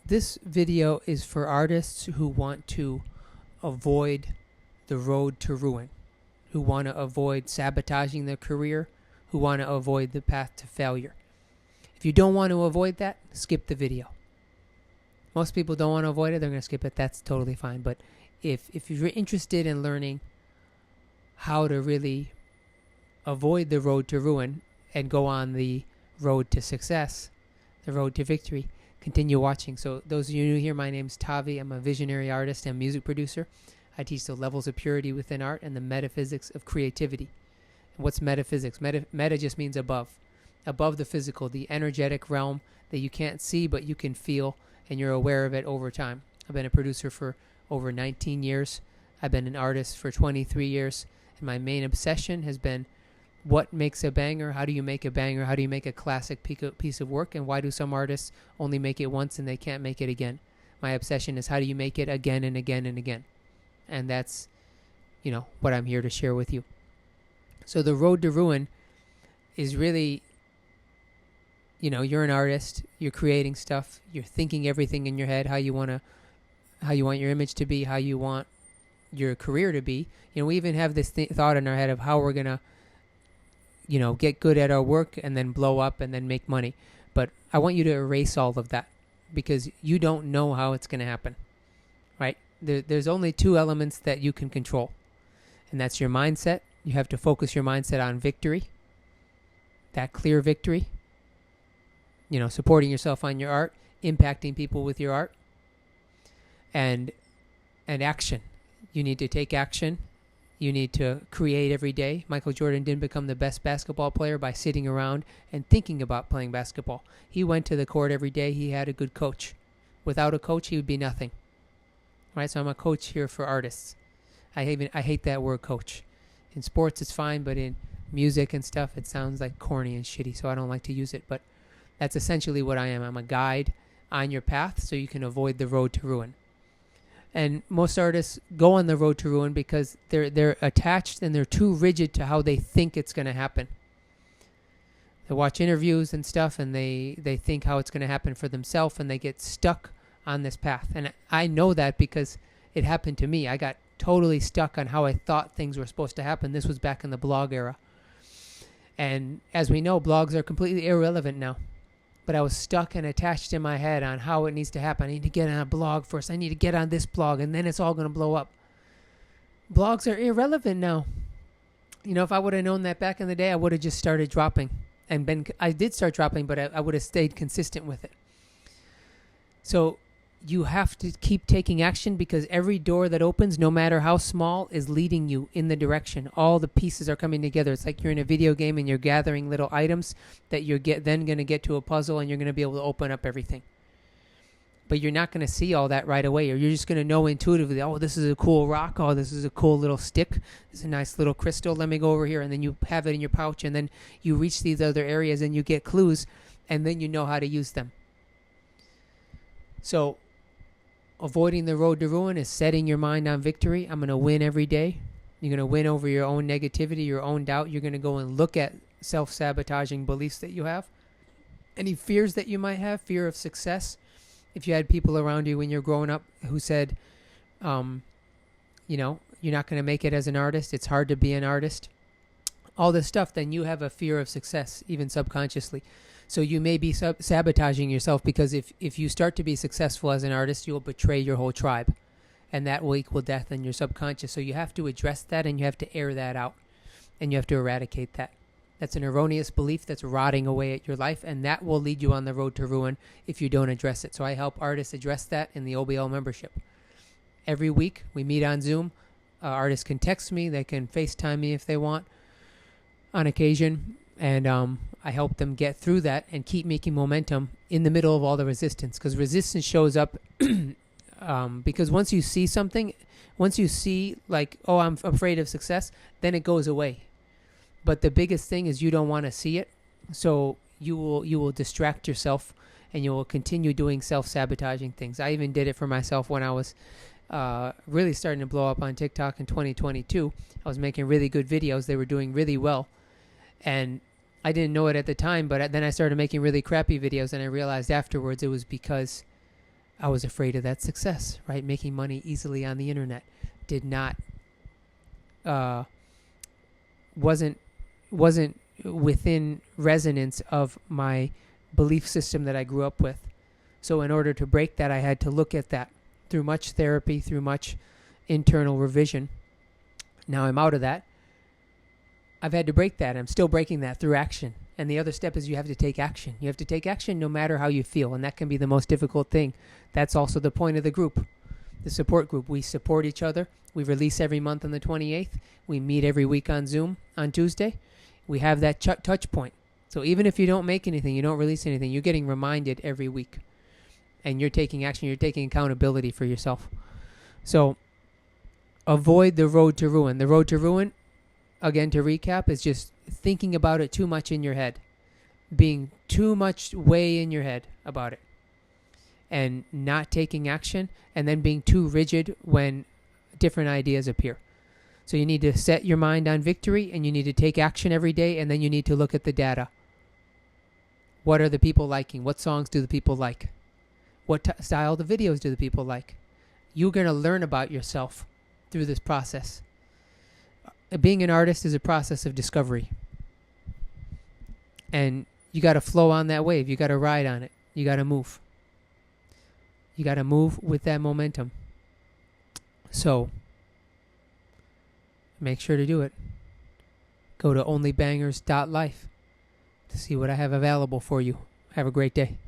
This video is for artists who want to avoid the road to ruin, who want to avoid sabotaging their career, who want to avoid the path to failure. If you don't want to avoid that, skip the video. Most people don't want to avoid it, they're going to skip it. That's totally fine. But if you're interested in learning how to really avoid the road to ruin and go on the road to success, the road to victory, continue watching. So those of you new here, my name's Tavi. I'm a visionary artist and music producer. I teach the levels of purity within art and the metaphysics of creativity. And what's metaphysics? Meta just means above. Above the physical, the energetic realm that you can't see but you can feel and you're aware of it over time. I've been a producer for over 19 years. I've been an artist for 23 years. And my main obsession has been what makes a banger? How do you make a banger? How do you make a classic piece of work? And why do some artists only make it once and they can't make it again? My obsession is how do you make it again and again and again? And that's, what I'm here to share with you. So the road to ruin is really, you're an artist, you're creating stuff, you're thinking everything in your head, how you want your image to be, how you want your career to be. We even have this thought in our head of how we're going to get good at our work and then blow up and then make money. But I want you to erase all of that because you don't know how it's going to happen, right? There's only two elements that you can control, and that's your mindset. You have to focus your mindset on victory, that clear victory, supporting yourself on your art, impacting people with your art, and action. You need to take action. You need to create every day. Michael Jordan didn't become the best basketball player by sitting around and thinking about playing basketball. He went to the court every day. He had a good coach. Without a coach, he would be nothing. Right? So I'm a coach here for artists. I hate that word coach. In sports, it's fine, but in music and stuff, it sounds like corny and shitty, so I don't like to use it. But that's essentially what I am. I'm a guide on your path so you can avoid the road to ruin. And most artists go on the road to ruin because they're attached and they're too rigid to how they think it's going to happen. They watch interviews and stuff and they think how it's going to happen for themselves and they get stuck on this path. And I know that because it happened to me. I got totally stuck on how I thought things were supposed to happen. This was back in the blog era. And as we know, blogs are completely irrelevant now. But I was stuck and attached in my head on how it needs to happen. I need to get on a blog first. I need to get on this blog, and then it's all going to blow up. Blogs are irrelevant now. If I would have known that back in the day, I would have just started dropping. I did start dropping, but I would have stayed consistent with it. So you have to keep taking action because every door that opens, no matter how small, is leading you in the direction. All the pieces are coming together. It's like you're in a video game and you're gathering little items that you're then going to get to a puzzle and you're going to be able to open up everything. But you're not going to see all that right away, or you're just going to know intuitively, oh, this is a cool rock. Oh, this is a cool little stick. This is a nice little crystal. Let me go over here. And then you have it in your pouch and then you reach these other areas and you get clues and then you know how to use them. So avoiding the road to ruin is setting your mind on victory. I'm going to win every day. You're going to win over your own negativity, your own doubt. You're going to go and look at self-sabotaging beliefs that you have. Any fears that you might have, fear of success. If you had people around you when you're growing up who said, you're not going to make it as an artist. It's hard to be an artist. All this stuff, then you have a fear of success, even subconsciously. So you may be sabotaging yourself because if you start to be successful as an artist, you'll betray your whole tribe. And that will equal death in your subconscious. So you have to address that and you have to air that out. And you have to eradicate that. That's an erroneous belief that's rotting away at your life. And that will lead you on the road to ruin if you don't address it. So I help artists address that in the OBL membership. Every week we meet on Zoom. Artists can text me. They can FaceTime me if they want on occasion. And I help them get through that and keep making momentum in the middle of all the resistance. Because resistance shows up because once you see something, once you see like, oh, I'm afraid of success, then it goes away. But the biggest thing is you don't want to see it. So you will distract yourself and you will continue doing self-sabotaging things. I even did it for myself when I was really starting to blow up on TikTok in 2022. I was making really good videos. They were doing really well. And I didn't know it at the time, but then I started making really crappy videos, and I realized afterwards it was because I was afraid of that success, right? Making money easily on the internet did not, wasn't within resonance of my belief system that I grew up with. So in order to break that, I had to look at that through much therapy, through much internal revision. Now I'm out of that. I've had to break that. I'm still breaking that through action. And the other step is you have to take action. You have to take action no matter how you feel. And that can be the most difficult thing. That's also the point of the group, the support group. We support each other. We release every month on the 28th. We meet every week on Zoom on Tuesday. We have that touch point. So even if you don't make anything, you don't release anything, you're getting reminded every week. And you're taking action. You're taking accountability for yourself. So avoid the road to ruin. The road to ruin, again, to recap, is just thinking about it too much in your head. Being too much way in your head about it. And not taking action. And then being too rigid when different ideas appear. So you need to set your mind on victory, and you need to take action every day, and then you need to look at the data. What are the people liking? What songs do the people like? What style of videos do the people like? You're going to learn about yourself through this process. Being an artist is a process of discovery. And you got to flow on that wave. You got to ride on it. You got to move. You got to move with that momentum. So make sure to do it. Go to onlybangers.life to see what I have available for you. Have a great day.